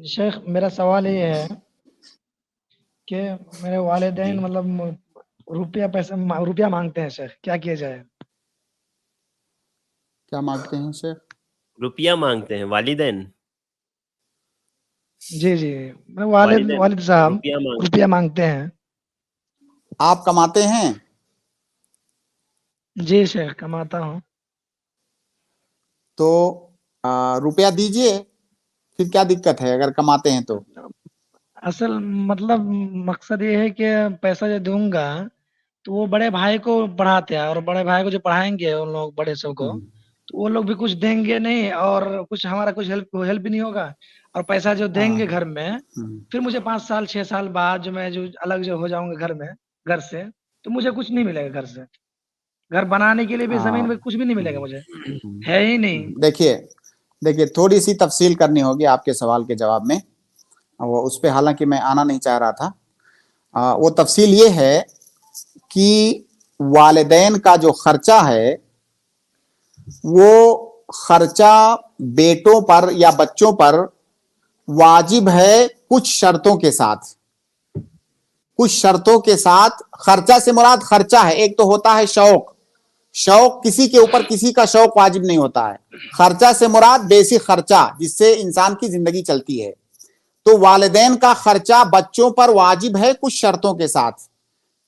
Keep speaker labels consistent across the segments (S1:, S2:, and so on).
S1: شیخ میرا سوال یہ ہے کہ میرے والدین
S2: جی
S1: مطلب روپیہ مانگتے ہیں شیخ، کیا کیا جائے؟
S3: کیا مانگتے ہیں شیخ؟
S2: روپیہ مانگتے ہیں والدین؟
S1: جی جی، میرے
S2: والدین
S1: والد صاحب
S2: روپیہ
S1: روپیہ مانگتے ہیں۔
S3: آپ کماتے ہیں؟
S1: جی شیخ، کماتا ہوں۔
S3: تو روپیہ دیجئے، پھر کیا دقت ہے اگر کماتے ہیں تو؟
S1: اصل مطلب مقصد یہ ہے کہ پیسہ جو دوں گا تو وہ بڑے بھائی کو پڑھاتے ہیں، اور بڑے بھائی کو جو پڑھائیں گے ان لوگ بڑے سب کو، تو وہ لوگ بھی کچھ دیں گے نہیں، اور کچھ ہمارا کچھ ہیلپ بھی نہیں ہوگا، اور پیسہ جو دیں گے گھر میں، پھر مجھے 5 سال 6 سال بعد جو میں جو الگ جو ہو جاؤں گا گھر سے، تو مجھے کچھ نہیں ملے گا گھر سے، گھر بنانے کے لیے بھی زمین میں کچھ بھی نہیں ملے گا، مجھے ہے ہی نہیں۔
S3: دیکھیے تھوڑی سی تفصیل کرنی ہوگی آپ کے سوال کے جواب میں، وہ اس پہ حالانکہ میں آنا نہیں چاہ رہا تھا۔ وہ تفصیل یہ ہے کہ والدین کا جو خرچہ ہے وہ خرچہ بیٹوں پر یا بچوں پر واجب ہے کچھ شرطوں کے ساتھ۔ کچھ شرطوں کے ساتھ خرچہ سے مراد خرچہ ہے، ایک تو ہوتا ہے شوق کسی کے اوپر کسی کا شوق واجب نہیں ہوتا ہے، خرچہ سے مراد بیسک خرچہ جس سے انسان کی زندگی چلتی ہے۔ تو والدین کا خرچہ بچوں پر واجب ہے کچھ شرطوں کے ساتھ۔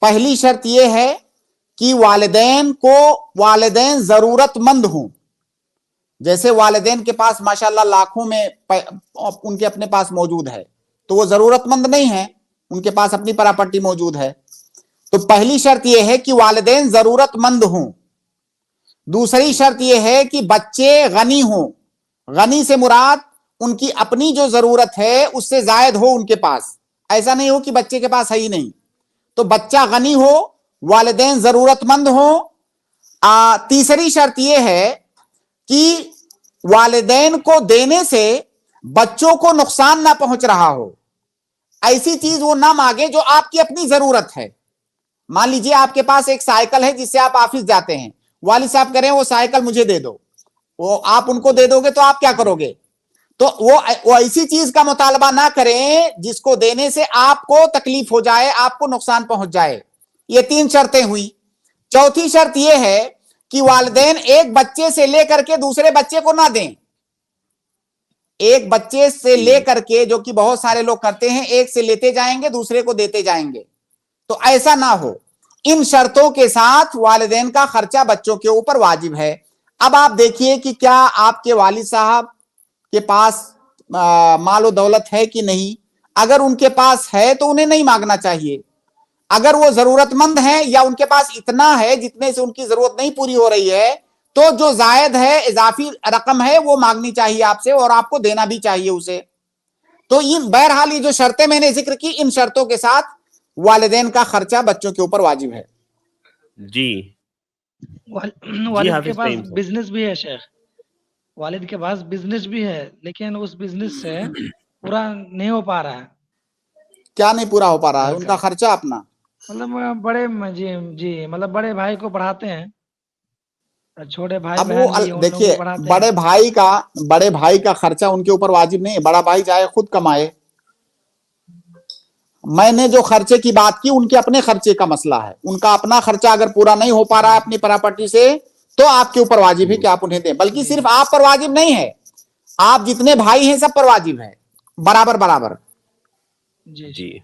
S3: پہلی شرط یہ ہے کہ والدین ضرورت مند ہوں، جیسے والدین کے پاس ماشاءاللہ لاکھوں میں ان کے اپنے پاس موجود ہے، تو وہ ضرورت مند نہیں ہے، ان کے پاس اپنی پراپرٹی موجود ہے۔ تو پہلی شرط یہ ہے کہ والدین ضرورت مند ہوں۔ دوسری شرط یہ ہے کہ بچے غنی ہوں۔ غنی سے مراد ان کی اپنی جو ضرورت ہے اس سے زائد ہو ان کے پاس، ایسا نہیں ہو کہ بچے کے پاس ہے ہی نہیں۔ تو بچہ غنی ہو، والدین ضرورت مند ہوں۔ تیسری شرط یہ ہے کہ والدین کو دینے سے بچوں کو نقصان نہ پہنچ رہا ہو، ایسی چیز وہ نہ مانگے جو آپ کی اپنی ضرورت ہے۔ مان لیجئے آپ کے پاس ایک سائیکل ہے جس سے آپ آفس جاتے ہیں، والد صاحب کہہ رہے ہیں وہ سائیکل مجھے دے دو، وہ آپ ان کو دے دو گے تو آپ کیا کرو گے؟ تو وہ ایسی چیز کا مطالبہ نہ کریں جس کو دینے سے آپ کو تکلیف ہو جائے، آپ کو نقصان پہنچ جائے۔ یہ 3 شرطیں ہوئی۔ چوتھی شرط یہ ہے کہ والدین ایک بچے سے لے کر کے دوسرے بچے کو نہ دیں۔ ایک بچے سے لے کر کے، جو کہ بہت سارے لوگ کرتے ہیں، ایک سے لیتے جائیں گے دوسرے کو دیتے جائیں گے، تو ایسا نہ ہو۔ ان شرطوں کے ساتھ والدین کا خرچہ بچوں کے اوپر واجب ہے۔ اب آپ دیکھیے کہ کیا آپ کے والد صاحب کے پاس مال و دولت ہے کہ نہیں۔ اگر ان کے پاس ہے تو انہیں نہیں مانگنا چاہیے۔ اگر وہ ضرورت مند ہیں یا ان کے پاس اتنا ہے جتنے سے ان کی ضرورت نہیں پوری ہو رہی ہے، تو جو زائد ہے، اضافی رقم ہے، وہ مانگنی چاہیے آپ سے، اور آپ کو دینا بھی چاہیے اسے۔ تو بہرحال یہ جو شرطیں میں نے ذکر کی، ان شرطوں کے ساتھ والدین کا خرچہ بچوں کے اوپر واجب ہے۔
S2: جی
S1: والد کے پاس بزنس بھی ہے شیخ، والد کے پاس بزنس بھی ہے، لیکن اس بزنس سے پورا نہیں ہو پا رہا ہے۔
S3: کیا نہیں پورا ہو پا رہا ہے؟ ان کا خرچہ اپنا
S1: مطلب جی مطلب بڑے بھائی کو پڑھاتے ہیں، چھوٹے بھائی
S3: اب
S1: بہن
S3: وہ
S1: بھی ان لوگوں
S3: دیکھیے
S1: کو پڑھاتے ہیں۔
S3: بڑے بھائی کا خرچہ ان کے اوپر واجب نہیں ہے، بڑا بھائی جائے خود کمائے۔ میں نے جو خرچے کی بات کی ان کے اپنے خرچے کا مسئلہ ہے، ان کا اپنا خرچہ اگر پورا نہیں ہو پا رہا ہے اپنی پراپرٹی سے، تو آپ کے اوپر واجب ہے کہ آپ انہیں دیں۔ بلکہ صرف آپ پر واجب نہیں ہے، آپ جتنے بھائی ہیں سب پر واجب ہے، برابر۔
S1: جی